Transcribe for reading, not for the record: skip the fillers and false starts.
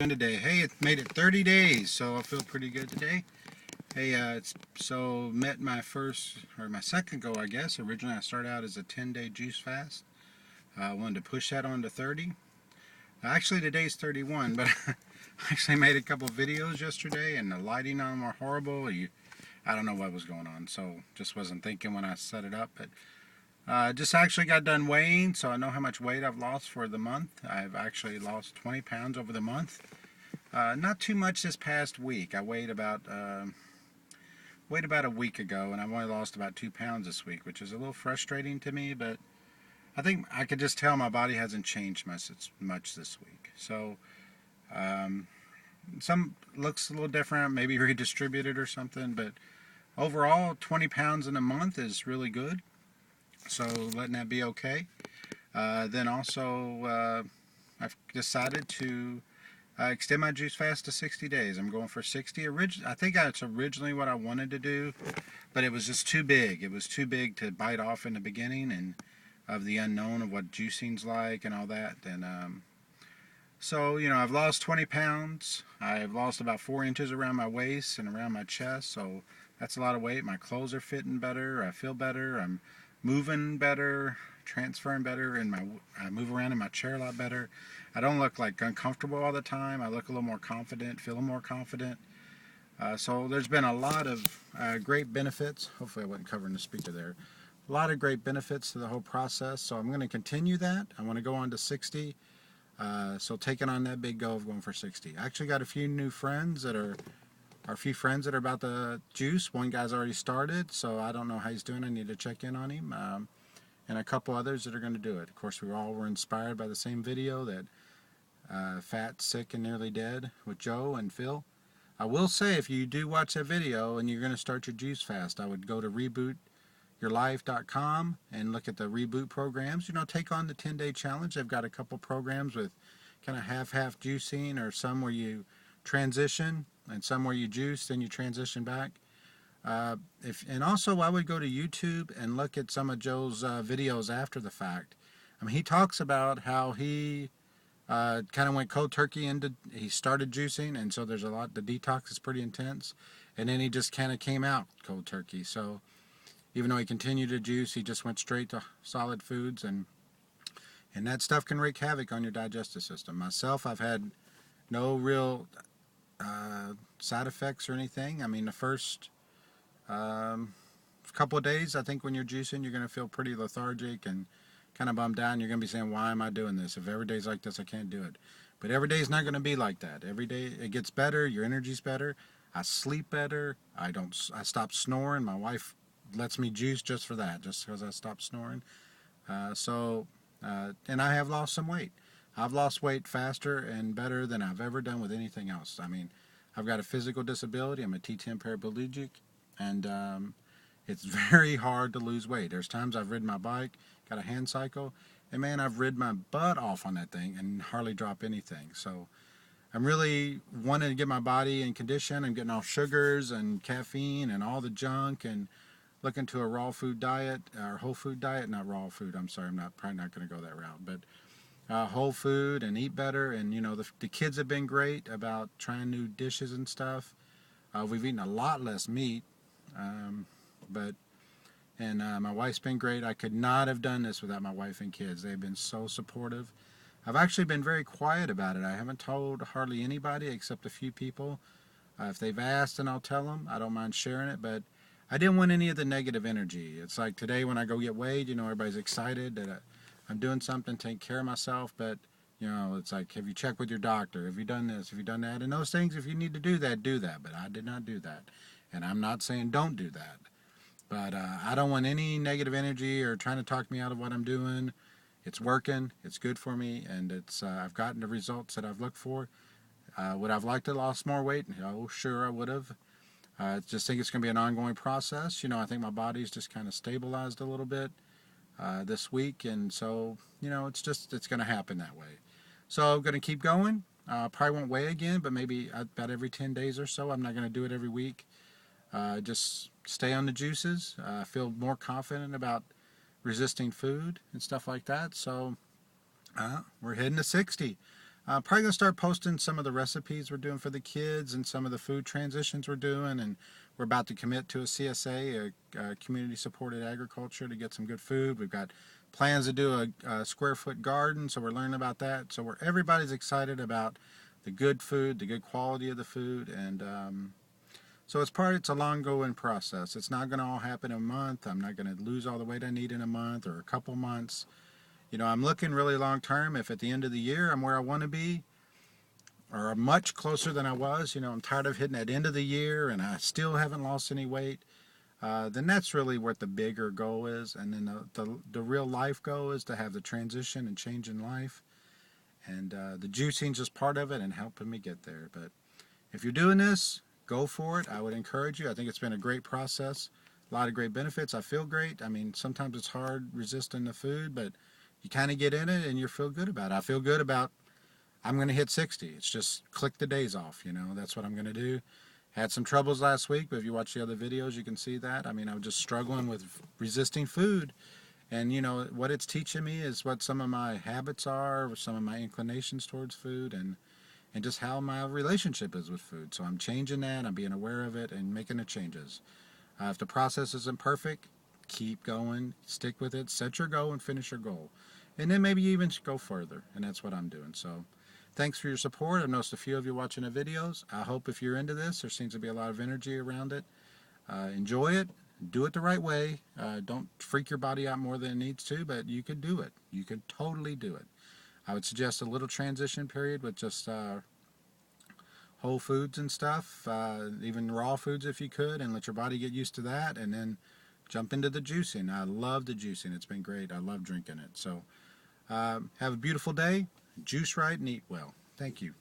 Today. Hey, it made it 30 days, so I feel pretty good today. Hey, met my first or my second goal, I guess. Originally, I started out as a 10-day juice fast. I wanted to push that on to 30. Actually, today's 31, but I actually made a couple videos yesterday, and the lighting on them are horrible. I don't know what was going on, so just wasn't thinking when I set it up. But just actually got done weighing, so I know how much weight I've lost for the month. I've actually lost 20 pounds over the month. Not too much this past week. I weighed about a week ago, and I've only lost about 2 pounds this week, which is a little frustrating to me. But I think I could just tell my body hasn't changed much this week. So some looks a little different, maybe redistributed or something. But overall, 20 pounds in a month is really good. So letting that be okay. Then also, I've decided to extend my juice fast to 60 days. I'm going for 60. I think that's originally what I wanted to do, but it was just too big. It was too big to bite off in the beginning, and of the unknown of what juicing's like and all that. And so, I've lost 20 pounds. I've lost about 4 inches around my waist and around my chest, so that's a lot of weight. My clothes are fitting better. I feel better. I'm moving better, transferring better, and I move around in my chair a lot better. I don't look like uncomfortable all the time. I look a little more confident, feeling more confident. So there's been a lot of great benefits. Hopefully I wasn't covering the speaker there. A lot of great benefits to the whole process. So I'm going to continue that. I want to go on to 60. So taking on that big goal of going for 60. I actually got a few new friends that are about the juice. One guy's already started, so I don't know how he's doing. I need to check in on him. And a couple others that are going to do it. Of course, we all were inspired by the same video, that Fat, Sick, and Nearly Dead with Joe and Phil. I will say, if you do watch that video and you're going to start your juice fast, I would go to rebootyourlife.com and look at the reboot programs. Take on the 10-day challenge. They've got a couple programs with kind of half juicing, or some where you transition and some where you juice, then you transition back. And also, I would go to YouTube and look at some of Joe's videos after the fact. I mean, he talks about how he kind of went cold turkey he started juicing, and so there's a lot, the detox is pretty intense, and then he just kind of came out cold turkey. So even though he continued to juice, he just went straight to solid foods, and that stuff can wreak havoc on your digestive system. Myself, I've had no real side effects or anything. I mean, the first couple of days, I think when you're juicing, you're going to feel pretty lethargic and kind of bummed down. You're going to be saying, why am I doing this? If every day's like this, I can't do it. But every day's not going to be like that. Every day it gets better. Your energy's better. I sleep better. I stop snoring. My wife lets me juice just for that, just because I stopped snoring. And I have lost some weight. I've lost weight faster and better than I've ever done with anything else. I mean, I've got a physical disability. I'm a T10 paraplegic, and it's very hard to lose weight. There's times I've ridden my bike, got a hand cycle, and man, I've rid my butt off on that thing and hardly drop anything. So I'm really wanting to get my body in condition. I'm getting off sugars and caffeine and all the junk, and looking to a raw food diet, or whole food diet. Not raw food, I'm sorry, probably not going to go that route, but whole food, and eat better. And the kids have been great about trying new dishes and stuff. We've eaten a lot less meat. My wife's been great. I could not have done this without my wife and kids. They've been so supportive. I've actually been very quiet about it. I haven't told hardly anybody except a few people. If they've asked, and I'll tell them. I don't mind sharing it, but I didn't want any of the negative energy. It's like today when I go get weighed, everybody's excited that I'm doing something, taking care of myself, but it's like, have you checked with your doctor? Have you done this? Have you done that? And those things, if you need to do that, do that. But I did not do that. And I'm not saying don't do that. But I don't want any negative energy or trying to talk me out of what I'm doing. It's working. It's good for me. And I've gotten the results that I've looked for. Would I've liked to lost more weight? Oh, sure I would have. I just think it's going to be an ongoing process. I think my body's just kind of stabilized a little bit this week. And so, it's going to happen that way. So I'm going to keep going. Probably won't weigh again, but maybe about every 10 days or so. I'm not going to do it every week. Just stay on the juices. Feel more confident about resisting food and stuff like that. So we're heading to 60. Probably going to start posting some of the recipes we're doing for the kids and some of the food transitions we're doing. And we're about to commit to a CSA, a community supported agriculture, to get some good food. We've got plans to do a square foot garden, so we're learning about that. So everybody's excited about the good food, the good quality of the food, and so it's a long going process. It's not going to all happen in a month. I'm not going to lose all the weight I need in a month or a couple months. You know, I'm looking really long term. If at the end of the year I'm where I want to be, or I'm much closer than I was, you know, I'm tired of hitting that end of the year and I still haven't lost any weight, then that's really what the bigger goal is. And then the real life goal is to have the transition and change in life. And the juicing just part of it and helping me get there. But if you're doing this, go for it. I would encourage you. I think it's been a great process. A lot of great benefits. I feel great. I mean, sometimes it's hard resisting the food, but you kind of get in it and you feel good about it. I feel good about I'm going to hit 60. It's just click the days off, you know. That's what I'm going to do. Had some troubles last week, but if you watch the other videos, you can see that. I mean, I was just struggling with resisting food. And, you know, what it's teaching me is what some of my habits are, some of my inclinations towards food, and just how my relationship is with food. So I'm changing that. I'm being aware of it and making the changes. If the process isn't perfect, keep going, stick with it, set your goal and finish your goal. And then maybe even go further. And that's what I'm doing. So thanks for your support. I've noticed a few of you watching the videos. I hope if you're into this, there seems to be a lot of energy around it. Enjoy it. Do it the right way. Don't freak your body out more than it needs to, but you could do it. You could totally do it. I would suggest a little transition period with just whole foods and stuff, even raw foods if you could, and let your body get used to that, and then jump into the juicing. I love the juicing. It's been great. I love drinking it. So have a beautiful day. Juice right and eat well. Thank you.